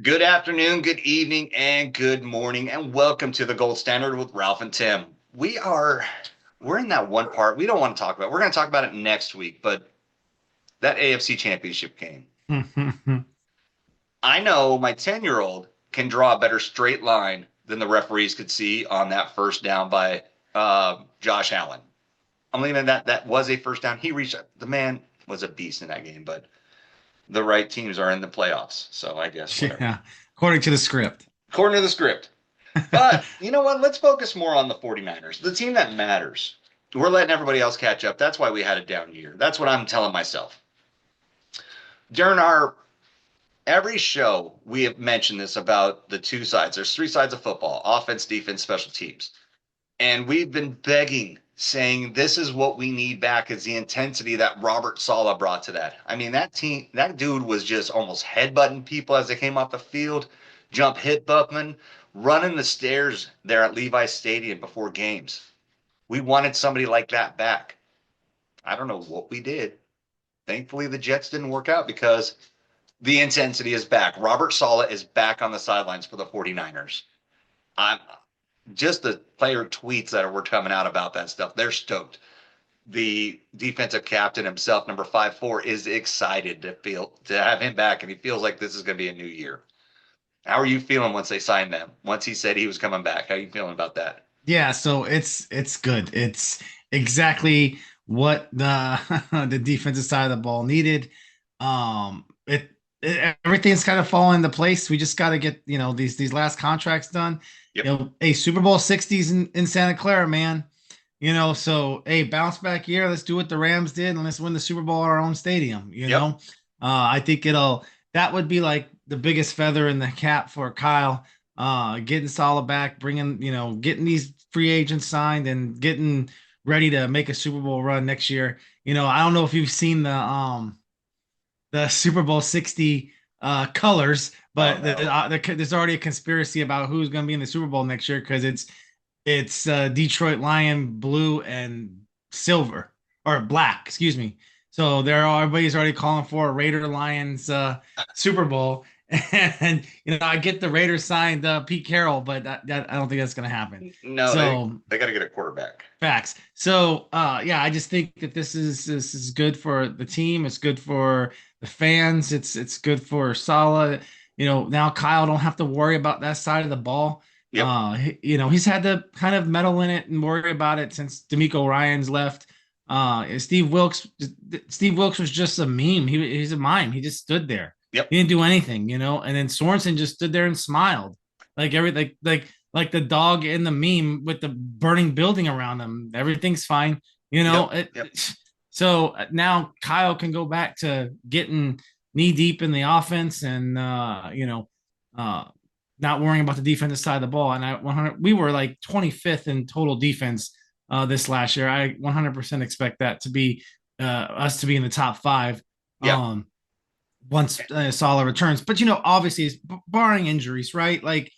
Good afternoon, good evening, and good morning, and welcome to the Gold Standard with Ralph and Tim. We're in that one part we don't want to talk about. We're going to talk about it next week, but that AFC Championship game. I know my 10-year-old can draw a better straight line than the referees could see on that first down by Josh Allen. I'm leaving that was a first down. The man was a beast in that game, but the right teams are in the playoffs, so I guess whatever. Yeah, according to the script. According to the script. But you know what? Let's focus more on the 49ers, the team that matters. We're letting everybody else catch up. That's why we had a down year. That's what I'm telling myself. During our every show, we have mentioned this about the two sides. There's three sides of football: offense, defense, special teams. And we've been begging, saying this is what we need back is the intensity that Robert Saleh brought to that. I mean, that dude was just almost headbutting people as they came off the field, hit Buckman, running the stairs there at Levi's Stadium before games. We wanted somebody like that back. I don't know what we did. Thankfully, the Jets didn't work out because the intensity is back. Robert Saleh is back on the sidelines for the 49ers. I'm just the player tweets that were coming out about that stuff. They're stoked. The defensive captain himself, number 5'4", is excited to have him back, and he feels like this is going to be a new year. How are you feeling once they signed them? Once he said he was coming back, how are you feeling about that? Yeah, so it's good. It's exactly what the the defensive side of the ball needed. Everything's kind of falling into place. We just got to get these last contracts done. Yep. A Super Bowl 60s in Santa Clara, man. So a bounce back year. Let's do what the Rams did and let's win the Super Bowl at our own stadium. I think that would be like the biggest feather in the cap for Kyle. Getting Saleh back, getting these free agents signed and getting ready to make a Super Bowl run next year. I don't know if you've seen the Super Bowl 60 colors, but there's already a conspiracy about who's going to be in the Super Bowl next year because it's Detroit Lion blue and silver or black, excuse me. So everybody's already calling for a Raider Lions Super Bowl. And I get the Raiders signed Pete Carroll, but I don't think that's going to happen. No, so they got to get a quarterback. Facts. So yeah, I just think that this is good for the team. It's good for the fans. It's good for Saleh. Now Kyle don't have to worry about that side of the ball. Yep. He's had to kind of meddle in it and worry about it since DeMeco Ryans left. Steve Wilks was just a meme. He's a mime. He just stood there. Yep. He didn't do anything, and then Sorensen just stood there and smiled like like the dog in the meme with the burning building around them. Everything's fine, Yep. So now Kyle can go back to getting knee deep in the offense and not worrying about the defensive side of the ball. And we were like 25th in total defense this last year. I 100% expect that to be us to be in the top 5. Yeah. Once Saleh returns, but obviously, it's barring injuries, right? Like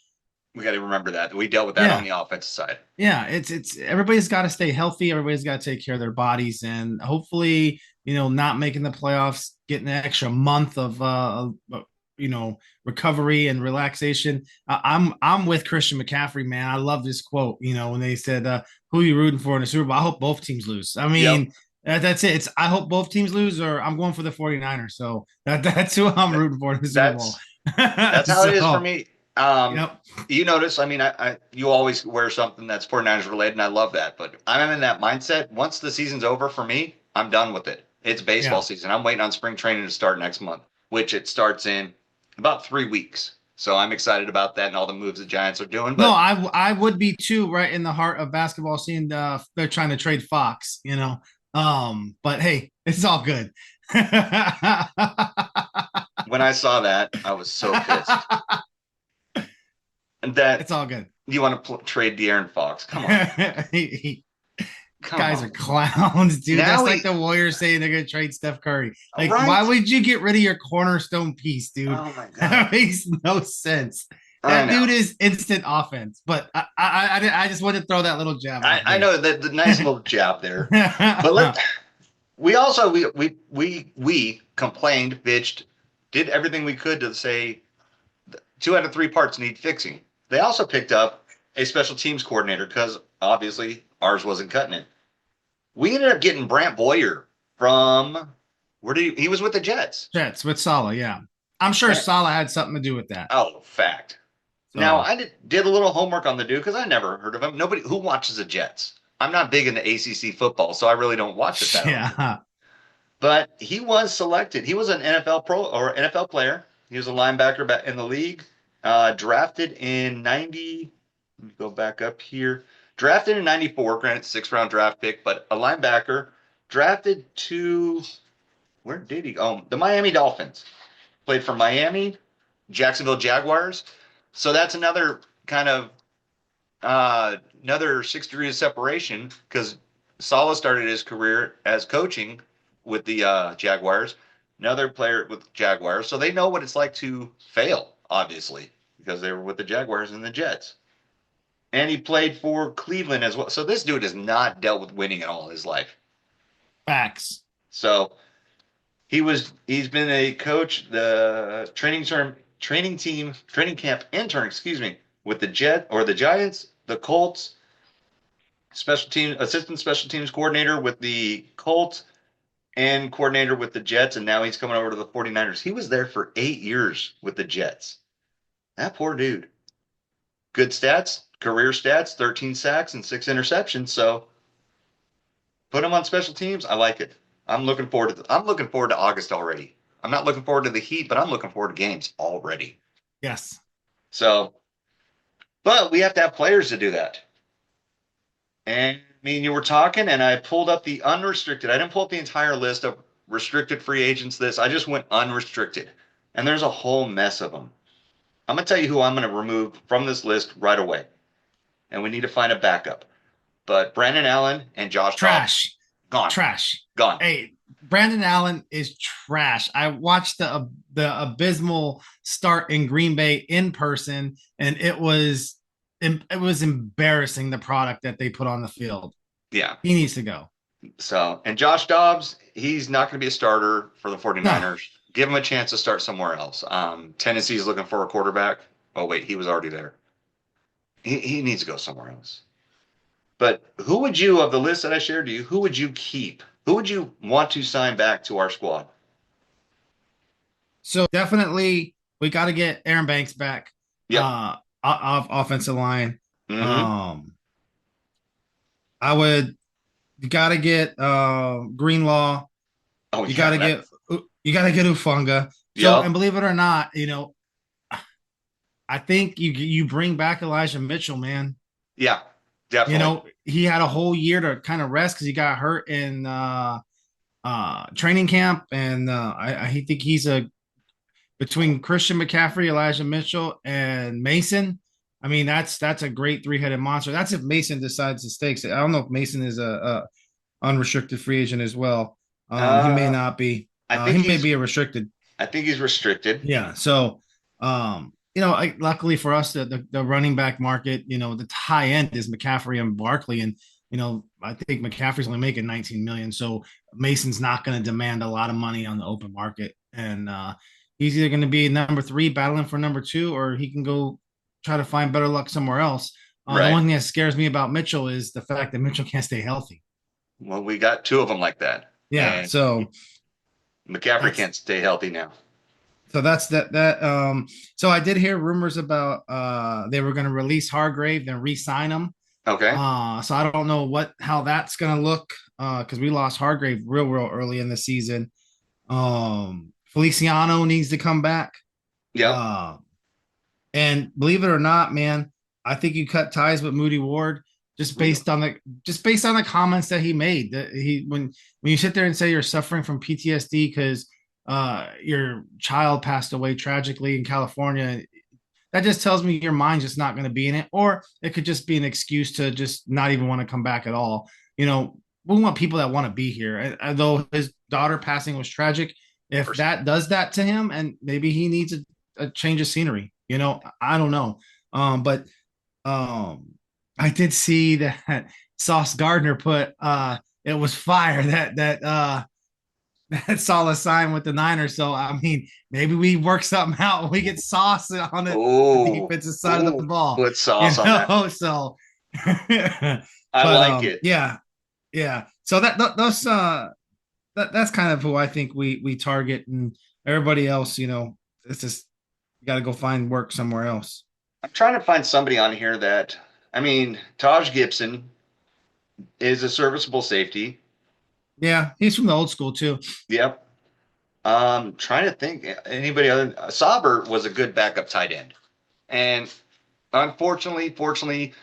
we got to remember that we dealt with that on the offensive side. Yeah, it's everybody's got to stay healthy. Everybody's got to take care of their bodies, and hopefully, not making the playoffs, getting an extra month of recovery and relaxation. I'm with Christian McCaffrey, man. I love this quote. When they said, "Who are you rooting for in the Super Bowl?" I hope both teams lose. I mean. That's it. I hope both teams lose, or I'm going for the 49ers. So that's who I'm rooting for in the Super Bowl. That's how it is for me. Yep. You notice, I mean, you always wear something that's 49ers related, and I love that. But I'm in that mindset. Once the season's over for me, I'm done with it. It's baseball season. I'm waiting on spring training to start next month, which it starts in about 3 weeks. So I'm excited about that and all the moves the Giants are doing. But no, I would be too. Right in the heart of basketball, seeing they're trying to trade Fox. But hey, it's all good. When I saw that, I was so pissed. And that it's all good. You want to trade De'Aaron Fox? Come on. Guys are clowns, dude. That's like the Warriors saying they're gonna trade Steph Curry. Like, why would you get rid of your cornerstone piece, dude? Oh my god, that makes no sense. That dude is instant offense. But I just wanted to throw that little jab. I know that the nice little jab there. But we complained, bitched, did everything we could to say two out of three parts need fixing. They also picked up a special teams coordinator because obviously ours wasn't cutting it. We ended up getting Brant Boyer from where did he was with the Jets. Jets with Salah, yeah. I'm sure Salah had something to do with that. Oh, fact. Now So, I did a little homework on the dude because I never heard of him. Nobody who watches the Jets. I'm not big into ACC football, so I really don't watch it that often. yeah. But he was selected. He was an NFL pro or NFL player. He was a linebacker in the league. Drafted in 90. Let me go back up here. Drafted in 94, granted 6th round draft pick, but a linebacker. Drafted to where did he go? Oh, the Miami Dolphins. Played for Miami, Jacksonville Jaguars. So that's another kind of another 6 degrees of separation because Saleh started his career as coaching with the Jaguars, another player with Jaguars. So they know what it's like to fail, obviously, because they were with the Jaguars and the Jets. And he played for Cleveland as well. So this dude has not dealt with winning at all in his life. Facts. So he's been a coach, the training camp intern, excuse me, with the Giants, the Colts, assistant special teams coordinator with the Colts and coordinator with the Jets, and now he's coming over to the 49ers. He was there for 8 years with the Jets. That poor dude. Good stats, career stats, 13 sacks and 6 interceptions. So put him on special teams. I like it. I'm looking forward to August already. I'm not looking forward to the heat, but I'm looking forward to games already. Yes. So, but we have to have players to do that. And me and you were talking, and I pulled up the unrestricted. I didn't pull up the entire list of restricted free agents. I just went unrestricted, and there's a whole mess of them. I'm gonna tell you who I'm gonna remove from this list right away, and we need to find a backup. But Brandon Allen and Josh Trash. Gone. Trash. Gone. Hey, Brandon Allen is trash. I watched the abysmal start in Green Bay in person, and it was embarrassing, the product that they put on the field. Yeah. He needs to go. So, and Josh Dobbs, he's not going to be a starter for the 49ers. No. Give him a chance to start somewhere else. Tennessee's looking for a quarterback. Oh, wait, he was already there. He needs to go somewhere else. But who would you, of the list that I shared to you, who would you keep? Who would you want to sign back to our squad? So definitely we got to get Aaron Banks back. Yeah. Off offensive line. Mm-hmm. You got to get Greenlaw. Oh, you got to get Ufunga. So, yeah. And believe it or not, I think you bring back Elijah Mitchell, man. Yeah, definitely. He had a whole year to kind of rest because he got hurt in training camp, and I think he's between Christian McCaffrey, Elijah Mitchell, and Mason. I mean, that's a great three-headed monster. That's if Mason decides to stay. I don't know if Mason is a unrestricted free agent as well. He may not be. He may be a restricted. I think he's restricted. Yeah. So, luckily for us, the running back market, the high end is McCaffrey and Barkley, and I think McCaffrey's only making 19 million, so Mason's not going to demand a lot of money on the open market, and he's either going to be number 3 battling for number 2, or he can go try to find better luck somewhere else. Right. The one thing that scares me about Mitchell is the fact that Mitchell can't stay healthy. Well, we got 2 of them like that. Yeah. And so McCaffrey can't stay healthy now. So that's that. So I did hear rumors about they were going to release Hargrave and re-sign him. Okay. So I don't know how that's going to look because we lost Hargrave real early in the season. Feliciano needs to come back. Yeah. And believe it or not, man, I think you cut ties with Moody Ward just based on the comments that he made. That when you sit there and say you're suffering from PTSD because your child passed away tragically in California, that just tells me your mind's just not going to be in it, or it could just be an excuse to just not even want to come back at all. We want people that want to be here. Although his daughter passing was tragic, if that does that to him, and maybe he needs a change of scenery, I don't know. But I did see that Sauce Gardner put it was fire that That's all a sign with the Niners. So I mean, maybe we work something out. We get Sauce on the Oh, defensive side of the oh, ball, put sauce on that. So, I but like it. yeah, yeah. So those that's kind of who I think we target, and everybody else, it's just you got to go find work somewhere else. I'm trying to find somebody on here that, I mean, Taj Gibson is a serviceable safety. Yeah, he's from the old school too. Yep. Trying to think anybody other. Sauber was a good backup tight end, and fortunately,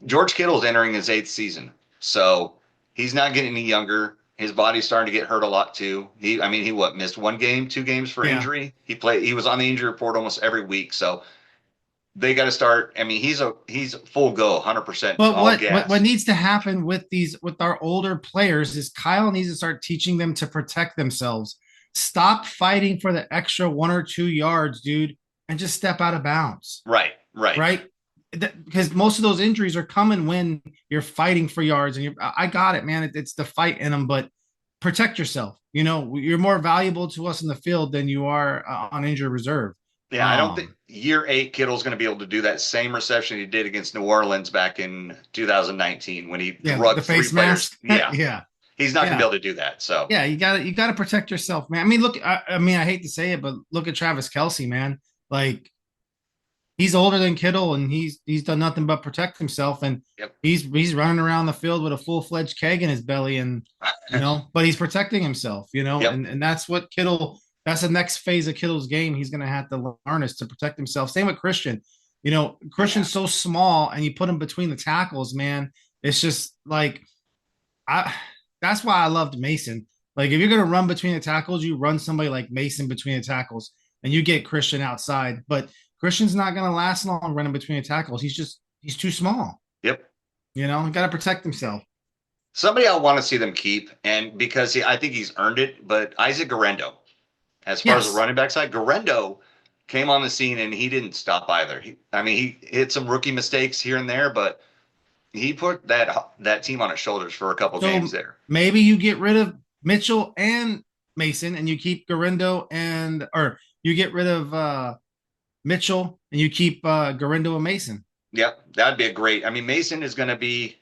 George Kittle's entering his eighth season, so he's not getting any younger. His body's starting to get hurt a lot too. He what missed one game, 2 games for Yeah. injury. He was on the injury report almost every week, so they got to start. I mean, he's full go, 100% But all what gas. needs to happen with our older players is Kyle needs to start teaching them to protect themselves. Stop fighting for the extra 1 or 2 yards, dude, and just step out of bounds. Right, right. Right? Because most of those injuries are coming when you're fighting for yards, and I got it, man. It's the fight in them, but protect yourself. You're more valuable to us in the field than you are on injured reserve. Yeah, I don't think Um, year eight Kittle's going to be able to do that same reception he did against New Orleans back in 2019 when he yeah, drugged the three face players. mask. Yeah, Yeah, he's not going to be yeah. able to do that. So, Yeah, you gotta protect yourself, man. I mean, look, I mean, I hate to say it, but look at Travis Kelsey, man. Like he's older than Kittle, and he's done nothing but protect himself, and yep. he's running around the field with a full-fledged keg in his belly, and but he's protecting himself, Yep. and that's what Kittle. That's the next phase of Kittle's game. He's gonna have to learn is to protect himself. Same with Christian. Yeah. Christian's so small, and you put him between the tackles, man. It's just like I that's why I loved Mason. Like if you're gonna run between the tackles, you run somebody like Mason between the tackles and you get Christian outside. But Christian's not gonna last long running between the tackles. He's too small. Yep. He gotta protect himself. Somebody I want to see them keep, and because I think he's earned it, but Isaac Garendo, as far as the Yes. running back side, Garendo came on the scene and he didn't stop either. He hit some rookie mistakes here and there, but he put that team on his shoulders for a couple games So there. maybe you get rid of Mitchell and Mason and you keep Garendo or you get rid of Mitchell and you keep Garendo and Mason. Yep, that'd be a great. I mean, Mason is going to be.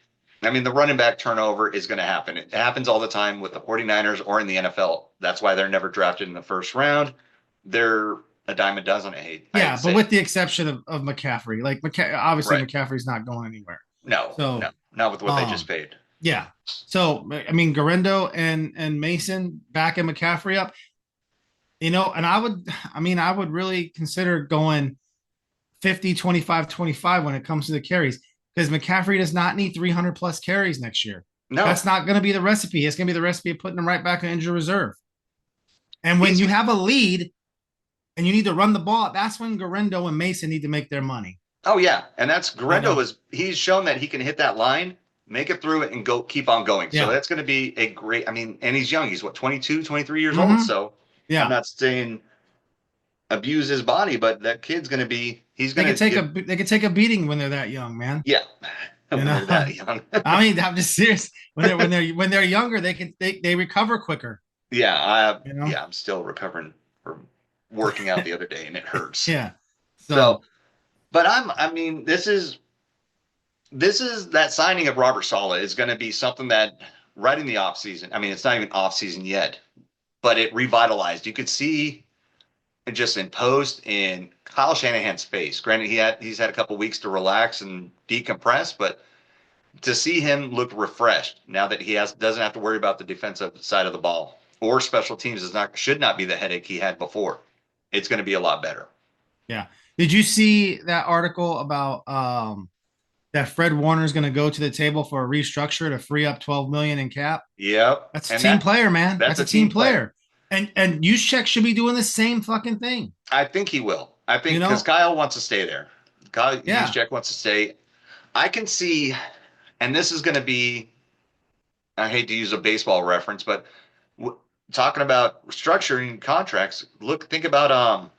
I mean, the running back turnover is going to happen. It happens all the time with the 49ers or in the NFL. That's why they're never drafted in the first round. They're a dime a dozen. I hate to Yeah, but say with it. the exception of McCaffrey, like obviously Right. McCaffrey's not going anywhere. No, So, no, not with what they just um, paid. yeah. So I mean, Garendo and Mason backing McCaffrey up, and I would really consider going 50, 25, 25 when it comes to the carries because McCaffrey does not need 300 plus carries next year. No, That's not going to be the recipe. It's going to be the recipe of putting him right back in injured reserve. And when he's. you have a lead and you need to run the ball, that's when Garendo and Mason need to make their money. Oh yeah, and that's You Garendo know? is. He's shown that he can hit that line, make it through it, and go keep on going. So Yeah. that's going to be a great. I mean, and he's young. He's what 22, 23 years old. Mm-hmm. So I'm Yeah. not saying abuse his body, but that kid's going to be. He's They going could to give. they could take a beating when they're that young, man. Yeah, You when know, they're that young. I mean, I'm just serious. When they're younger, they recover quicker. Yeah, I'm still recovering from working out the other day, and it hurts. Yeah. So, So but I mean, this is that signing of Robert Sala is going to be something that right in the off season. I mean, it's not even off season yet, but it revitalized. You could see it just in post in Kyle Shanahan's face. Granted, he's had a couple weeks to relax and decompress, but to see him look refreshed now that doesn't have to worry about the defensive side of the ball or special teams should not be the headache he had before. It's going to be a lot better. yeah. Did you see that article about that Fred Warner is going to go to the table for a restructure to free up 12 million in cap? Yep, That's a and team player, man. that's That's a a team team player. player. And Juszczyk should be doing the same fucking thing. I think he will. I think You because know? Kyle wants to stay there. Kyle Yeah. Juszczyk wants to stay. I can see, and this is going to be. I hate to use a baseball reference, but talking about structuring contracts, think about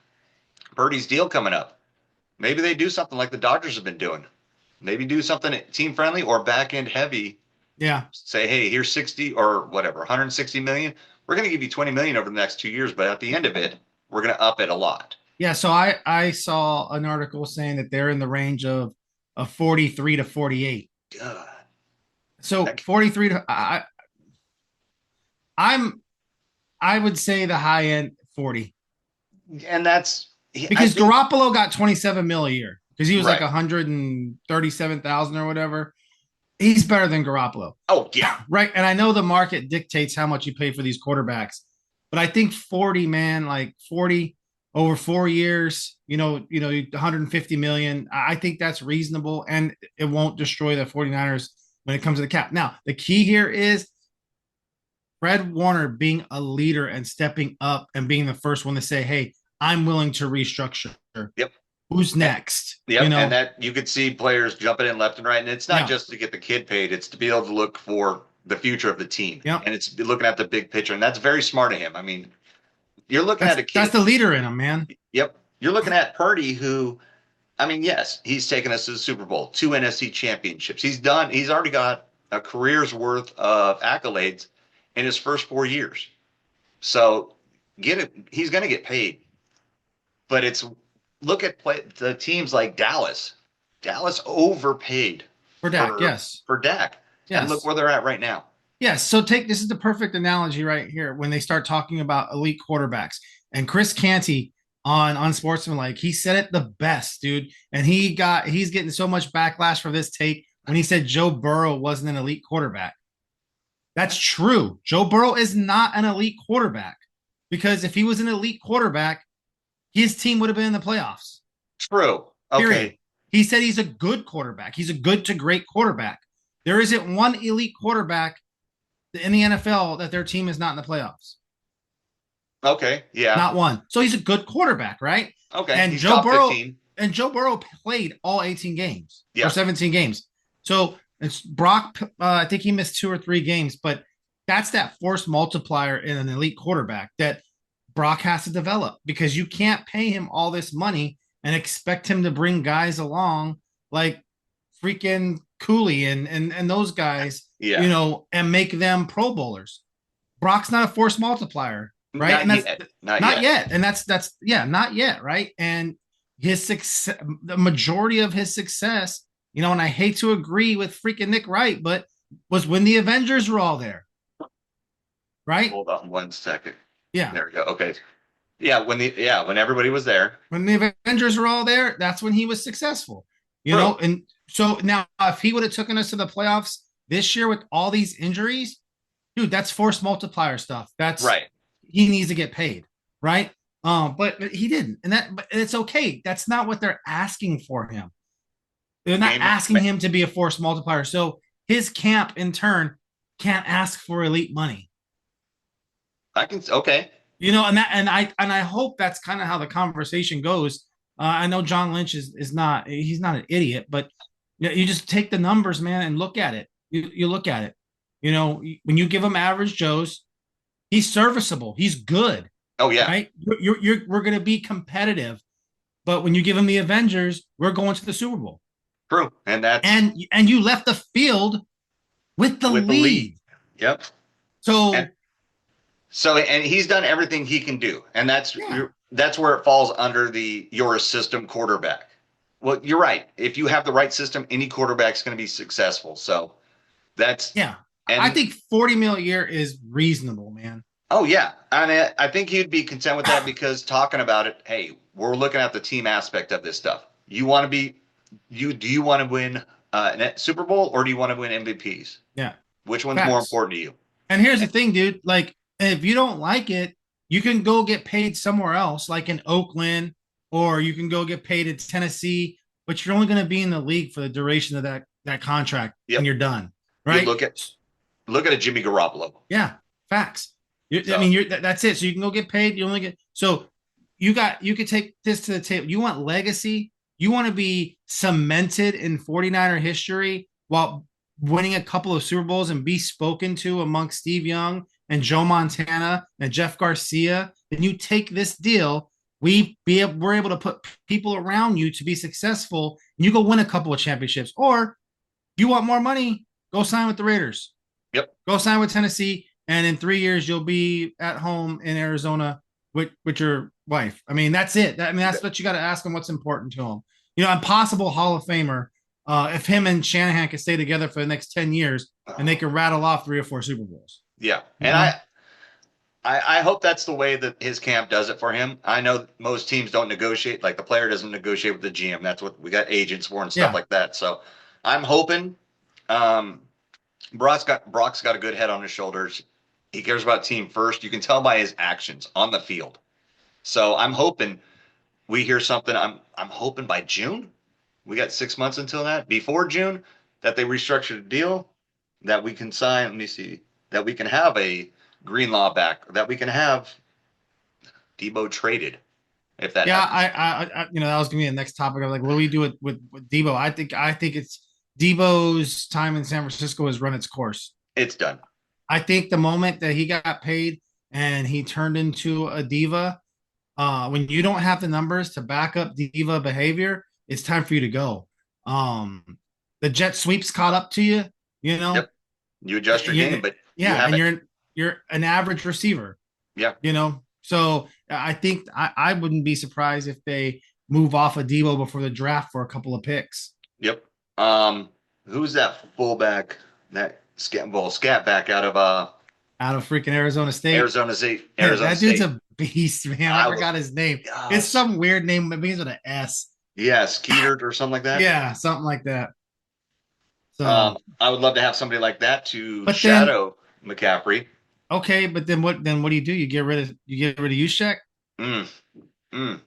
Birdie's deal coming up. Maybe they do something like the Dodgers have been doing. Maybe do something team friendly or back end heavy Yeah. Say, hey, here's 60 or whatever, 160 million. We're going to give you 20 million over the next 2 years, but at the end of it, we're going to up it a lot. Yeah. So I saw an article saying that they're in the range of 43 to 48. God. So 43 to I'm I would say the high end 40. And that's Because Garoppolo got 27 mil a year because he was like right. 137,000 or whatever. He's better than Garoppolo. Oh, yeah. Right. And I know the market dictates how much you pay for these quarterbacks, but I think 40, man, like 40 over 4 years, 150 million. I think that's reasonable and it won't destroy the 49ers when it comes to the cap. Now, the key here is Fred Warner being a leader and stepping up and being the first one to say, hey, I'm willing to restructure. Yep. Who's next? Yep. And that you could see players jumping in left and right. And it's not just to get the kid paid, it's to be able to look for the future of the team. Yep. And it's looking at the big picture. And that's very smart of him. I mean, you're looking at a kid. That's the leader in him, man. Yep. You're looking at Purdy, who, I mean, yes, he's taken us to the Super Bowl, 2 NFC championships. He's already got a career's worth of accolades in his first 4 years. So he's going to get paid. But look at the teams like Dallas. Dallas overpaid for Dak, yes. For Dak. Yes. And look where they're at right now. Yes. So this is the perfect analogy right here when they start talking about elite quarterbacks. And Chris Canty on Sportsmanlike, he said it the best, dude. And he's getting so much backlash for this take when he said Joe Burrow wasn't an elite quarterback. That's true. Joe Burrow is not an elite quarterback because if he was an elite quarterback, his team would have been in the playoffs. True. Okay. Period. He said he's a good quarterback. He's a good to great quarterback. There isn't one elite quarterback in the NFL that their team is not in the playoffs. Okay. Yeah. Not one. So he's a good quarterback, right? Okay. And he's Joe Burrow 15. And Joe Burrow played all 18 games or 17 games. So it's Brock. I think he missed 2 or 3 games, but that's that force multiplier in an elite quarterback that Brock has to develop because you can't pay him all this money and expect him to bring guys along like freaking Cooley and those guys, and make them Pro Bowlers. Brock's not a force multiplier, right? Not yet. And that's not yet, right? And his success, the majority of his success, and I hate to agree with freaking Nick Wright, but was when the Avengers were all there, right? Hold on 1 second. Yeah. There we go. Okay. Yeah, when everybody was there. When the Avengers were all there, that's when he was successful. know, and so now if he would have taken us to the playoffs this year with all these injuries, dude, that's force multiplier stuff. That's right. He needs to get paid, right? But he didn't. But it's okay. That's not what they're asking for him. They're not asking him to be a force multiplier. So his camp in turn can't ask for elite money. Okay. And I hope that's kind of how the conversation goes. I know John Lynch he's not an idiot, but you just take the numbers, man, and look at it. You look at it. When you give him average Joes, he's serviceable. He's good. Oh yeah. Right. We're going to be competitive, but when you give him the Avengers, we're going to the Super Bowl. True, and you left the field with the lead. Yep. And he's done everything he can do, and that's where it falls under you're a system quarterback. Well, you're right. If you have the right system, any quarterback's going to be successful. So that's And I think $40 million a year is reasonable, man. Oh yeah, and I think you'd be content with that because talking about it, hey, we're looking at the team aspect of this stuff. You want to be, do you want to win Super Bowl or do you want to win MVPs? Yeah. Which one's more important to you? And here's the thing, dude. Like, if you don't like it, you can go get paid somewhere else, like in Oakland, or you can go get paid at Tennessee. But you're only going to be in the league for the duration of that contract, and you're done. Right? Look at a Jimmy Garoppolo. Yeah, facts. That's it. So you can go get paid. You only get you could take this to the table. You want legacy. You want to be cemented in 49er history while winning a couple of Super Bowls and be spoken to amongst Steve Young and Joe Montana and Jeff Garcia. Then you take this deal. We're able to put people around you to be successful. And you go win a couple of championships. Or you want more money, go sign with the Raiders. Yep. Go sign with Tennessee, and in 3 years you'll be at home in Arizona with your wife. I mean, that's it. I mean, that's what you got to ask him. What's important to him? You know, impossible Hall of Famer. If him and Shanahan can stay together for the next 10 years, and they can rattle off 3 or 4 Super Bowls. Yeah. You And know, I hope that's the way that his camp does it for him. I know most teams don't negotiate, like the player doesn't negotiate with the GM. That's what we got agents for and stuff yeah, like that. So I'm hoping um, Brock's got a good head on his shoulders. He cares about team first. You can tell by his actions on the field. So I'm hoping we hear something. I'm hoping by June. We got 6 months until that. Before June, that they restructure the deal, that we can sign. Let me see. That we can have a Greenlaw back. That we can have Debo traded if that yeah. happens. You know, that was gonna be the next topic. Of like, what do we do with Debo? I think it's Debo's time in San Francisco has run its course. It's done. I think the moment that he got paid and he turned into a diva, when you don't have the numbers to back up diva behavior, it's time for you to go. The jet sweeps caught up to you, you know. Yep. You adjust your game, but you Yeah, and haven't. you're an average receiver, Yeah. you know. So I think I wouldn't be surprised if they move off of Debo before the draft for a couple of picks. Yep. Who's that fullback? That scat back out of Out of freaking Arizona State. Arizona State. Arizona That dude's State. a beast, man. I I forgot his name. It's gosh. some weird name, but begins with an S. Yeah, Skeeter or something like that. Yeah, something like that. So, I would love to have somebody like that to but then shadow McCaffrey. okay, but then what? Then what do? You get rid of Juszczyk? Mm, mm.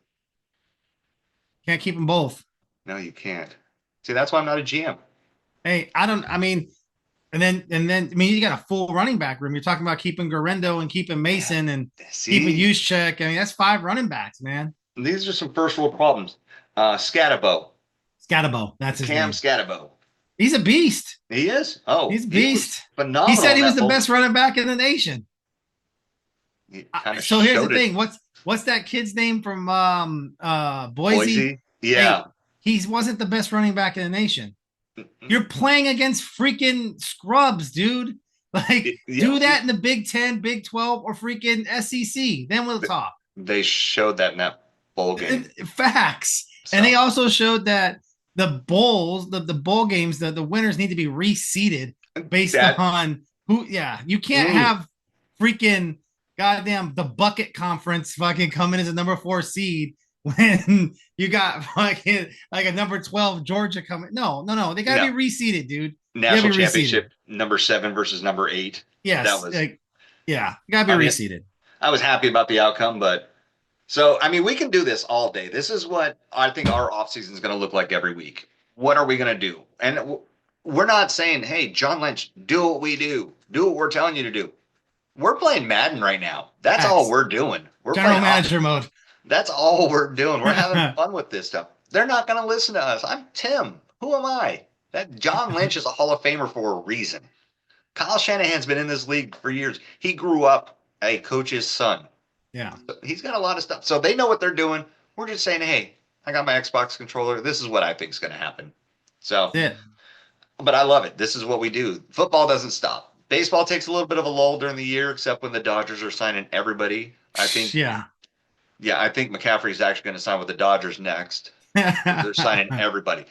Can't keep them both. No, you can't. See, that's why I'm not a GM. Hey, I don't. I mean, and then I mean, you got a full running back room. You're talking about keeping Garendo and keeping Yeah. Mason and keeping See, Juszczyk. I mean, that's 5 running backs, man. these are some first world problems. Scatabo, Scatabo, that's his Cam name. Scatabo. He's a beast. He is. Oh, He's a he was beast. He phenomenal said in he was that the bowl. best running back in the nation. He kind of So here's the showed it. thing. What's that kid's name from Boise? Boise. Hey, Yeah. he wasn't the best running back in the nation. Mm-mm. You're playing against freaking scrubs, dude. Like, Yeah, do that in the Big 10, Big 12, or freaking SEC. Then we'll talk. they showed that in that bowl game. Facts. So, And they also showed that the bowls, the bowl games, the winners need to be reseeded based that on who. Yeah, you can't mm, have freaking goddamn the bucket conference fucking come in as a number 4 seed when you got fucking like a number 12 Georgia coming. No. They gotta no be reseeded, dude. They gotta national be reseeded. championship number 7 versus number 8. That Yes, was. like, yeah, you gotta I be mean, reseeded. I was happy about the outcome, but so I mean, we can do this all day. This is what I think our offseason is going to look like every week. What are we going to do? And we're not saying, hey, John Lynch, do what we do, do what we're telling you to do. We're playing Madden right now. That's all Facts. we're doing. We're General playing. manager mode. That's all we're doing. We're having fun with this stuff. They're not going to listen to us. I'm Tim. Who am I? That John Lynch is a Hall of Famer for a reason. Kyle Shanahan's been in this league for years. He grew up a coach's son. Yeah. He's got a lot of stuff. So they know what they're doing. We're just saying, hey, I got my Xbox controller. This is what I think is going to happen. So, That's it. but I love it. This is what we do. Football doesn't stop. Baseball takes a little bit of a lull during the year, except when the Dodgers are signing everybody. I think, Yeah. yeah, I think McCaffrey's actually going to sign with the Dodgers next. They're signing everybody.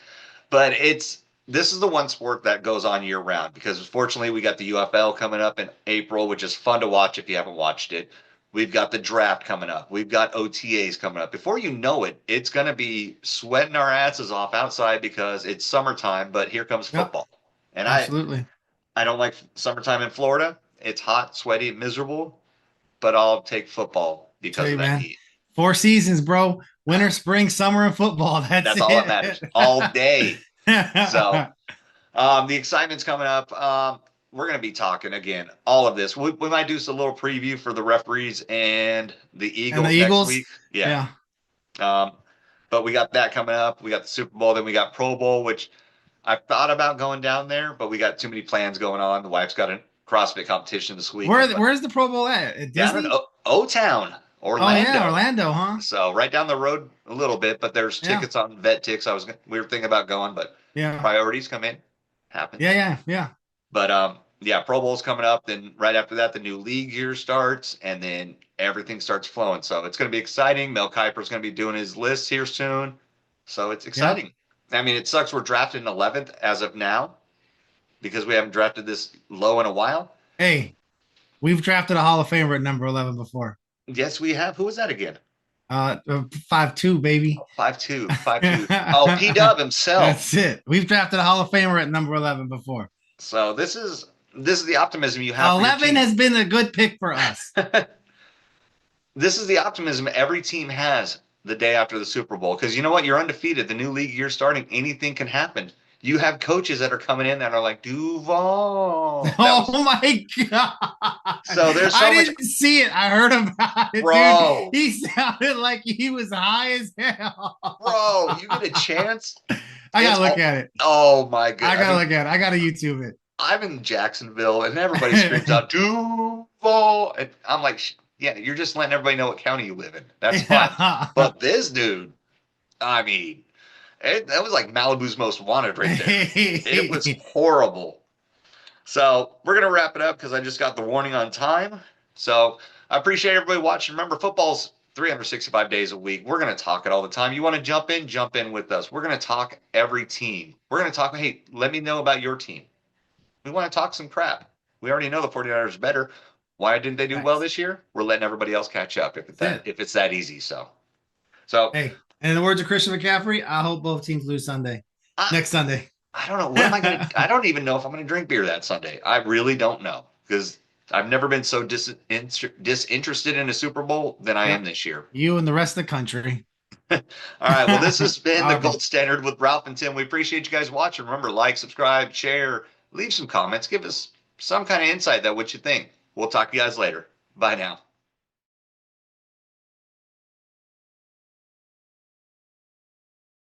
But this is the one sport that goes on year round because fortunately we got the UFL coming up in April, which is fun to watch if you haven't watched it. We've got the draft coming up. We've got OTAs coming up. Before you know it, it's going to be sweating our asses off outside because it's summertime, but here comes Yep. football. And Absolutely. I don't like summertime in Florida. It's hot, sweaty, miserable, but I'll take football Tell because you, of that man. heat. 4 seasons, bro. Winter, spring, summer, and football. That's all it. that matters all day. So the excitement's coming up. We're going to be talking again, all of this. We might do a little preview for the referees and the Eagles next Eagles? week. Yeah. But we got that coming up. We got the Super Bowl. Then we got Pro Bowl, which I thought about going down there, but we got too many plans going on. The wife's got a CrossFit competition this week. Where's the Pro Bowl at Down Disney? in O-Town, Orlando. Oh yeah, Orlando, huh? So right down the road a little bit, but there's Yeah. tickets on VetTix. We were thinking about going, but Yeah. priorities come in, happen. Yeah. But yeah, Pro Bowl's coming up. Then right after that, the new league year starts, and then everything starts flowing. So it's going to be exciting. Mel Kiper's going to be doing his list here soon. So it's Yep. exciting. I mean, it sucks we're drafted in 11th as of now because we haven't drafted this low in a while. Hey, we've drafted a Hall of Famer at number 11 before. Yes, we have. Who was that again? 5'2", baby. 5'2", 5'2". Oh, P Dub himself. That's it. We've drafted a Hall of Famer at number 11 before. So this is the optimism you have. 11 has been a good pick for us. This is the optimism every team has the day after the Super Bowl. Because you know what? You're undefeated. The new league year starting. Anything can happen. You have coaches that are coming in that are like Duval. Oh my god! So there's so I much. didn't see it. I heard about it, Bro. dude. He sounded like he was high as hell. Bro, you get a chance. I gotta look at it. Oh my god! I gotta look at it. I gotta YouTube it. I'm in Jacksonville, and everybody screams out Duval, and I'm like, yeah, you're just letting everybody know what county you live in. That's fine. But this dude, I mean, that was like Malibu's Most Wanted right there. It was horrible. So we're gonna wrap it up because I just got the warning on time. So I appreciate everybody watching. Remember, football's 365 days a week. We're gonna talk it all the time. You want to jump in with us. We're gonna talk every team. We're gonna talk. Hey, let me know about your team. We want to talk some crap. We already know the 49ers are better. Why didn't they do well this year? We're letting everybody else catch up if it's that easy. So hey, and in the words of Christian McCaffrey, I hope both teams lose Sunday. Next Sunday. I don't know. What am I gonna I don't even know if I'm gonna drink beer that Sunday. I really don't know. Because I've never been so disinterested in a Super Bowl than I am this year. You and the rest of the country. All right. Well, this has been the Gold Standard with Ralph and Tim. We appreciate you guys watching. Remember, like, subscribe, share, leave some comments. Give us some kind of insight that what you think. We'll talk to you guys later. Bye now.